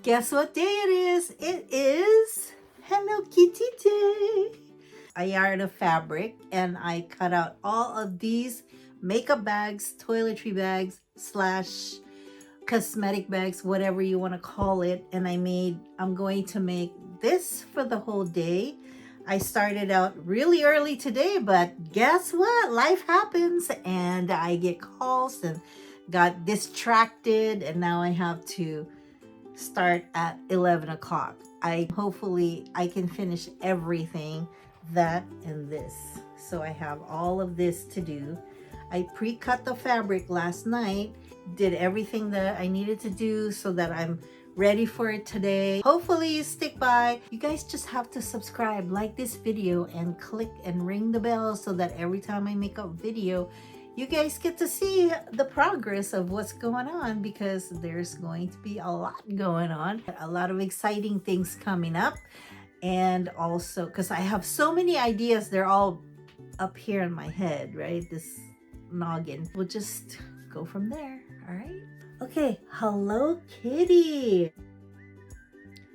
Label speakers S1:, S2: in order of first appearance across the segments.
S1: Guess what day it is? It is Hello Kitty Day. I yarn of fabric and I cut out all of these makeup bags, toiletry bags, / cosmetic bags, whatever you want to call it. And I'm going to make this for the whole day. I started out really early today, but guess what? Life happens and I get calls and got distracted, and now I have to start at 11 o'clock. Hopefully I can finish everything, that and this. So I have all of this to do. I pre-cut the fabric last night, did everything that I needed to do so that I'm ready for it today. Hopefully you stick by. You guys just have to subscribe, like this video, and click and ring the bell so that every time I make a video, you guys get to see the progress of what's going on, because there's going to be a lot going on, a lot of exciting things coming up. And also because I have so many ideas, they're all up here in my head, right? This noggin. We'll just go from there. All right. Okay. Hello Kitty.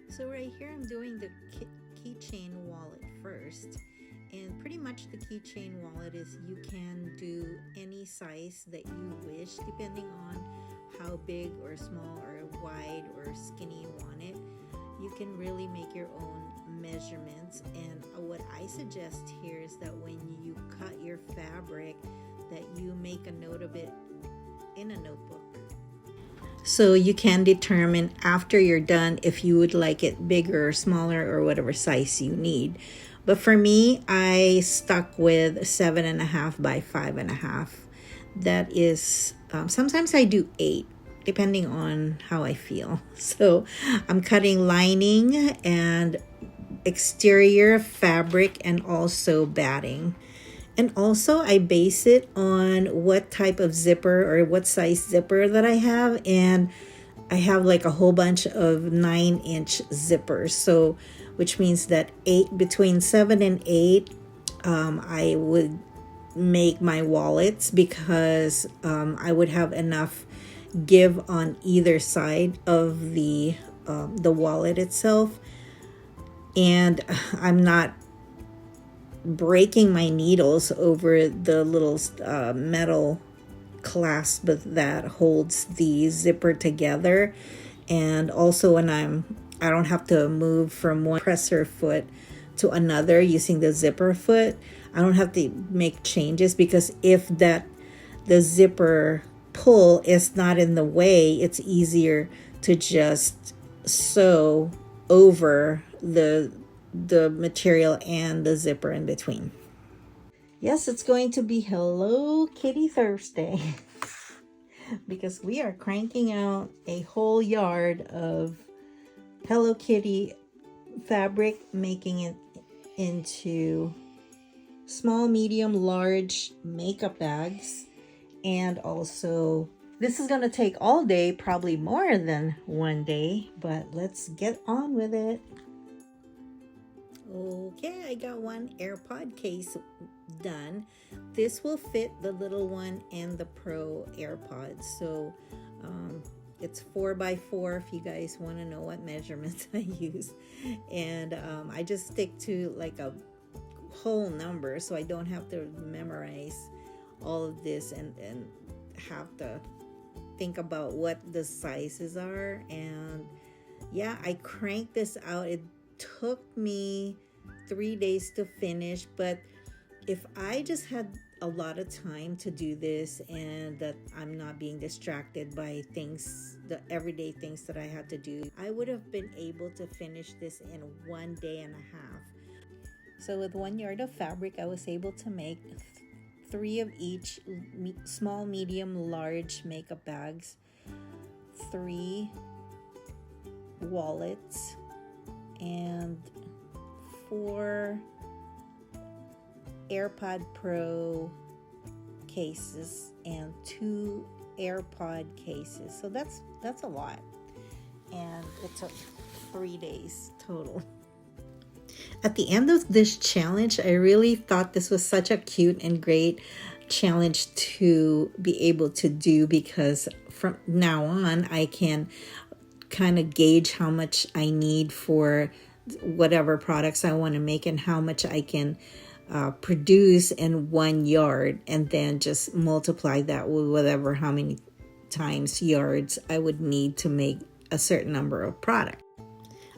S1: So right here I'm doing the keychain wallet first. And pretty much the keychain wallet is, you can do any size that you wish depending on how big or small or wide or skinny you want it. You can really make your own measurements. And what I suggest here is that when you cut your fabric, that you make a note of it in a notebook. So you can determine after you're done if you would like it bigger or smaller or whatever size you need. But for me, I stuck with 7.5 by 5.5. That is, sometimes I do 8, depending on how I feel. So I'm cutting lining and exterior fabric and also batting. And also I base it on what type of zipper or what size zipper that I have. And I have like a whole bunch of 9-inch zippers. So which means that between 7 and 8, I would make my wallets, because I would have enough give on either side of the wallet itself, and I'm not breaking my needles over the little metal clasp that holds the zipper together. And also when I don't have to move from one presser foot to another using the zipper foot. I don't have to make changes, because if the zipper pull is not in the way, it's easier to just sew over the material and the zipper in between. Yes, it's going to be Hello Kitty Thursday because we are cranking out a whole yard of Hello Kitty fabric, making it into small, medium, large makeup bags. And also, this is going to take all day, probably more than one day, but let's get on with it. Okay, I got one AirPod case done. This will fit the little one and the Pro AirPods. So it's 4x4 if you guys want to know what measurements I use. And I just stick to like a whole number, so I don't have to memorize all of this and have to think about what the sizes are. And yeah, I cranked this out. It took me 3 days to finish, but if I just had a lot of time to do this and that I'm not being distracted by things, the everyday things that I had to do, I would have been able to finish this in 1 day and a half. So with 1 yard of fabric, I was able to make 3 of each small, medium, large makeup bags, 3 wallets, and 4 AirPod Pro cases and 2 AirPod cases. So that's a lot, and it took 3 days total. At the end of this challenge, I really thought this was such a cute and great challenge to be able to do, because from now on I can kind of gauge how much I need for whatever products I want to make and how much I can produce in 1 yard, and then just multiply that with whatever, how many times yards I would need to make a certain number of product.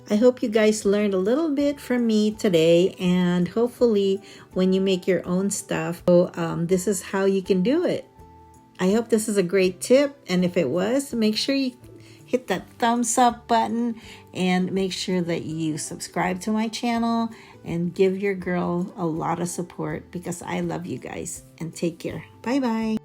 S1: I hope you guys learned a little bit from me today, and hopefully when you make your own stuff, this is how you can do it. I hope this is a great tip, and if it was, make sure you hit that thumbs up button and make sure that you subscribe to my channel and give your girl a lot of support, because I love you guys. And take care. Bye bye.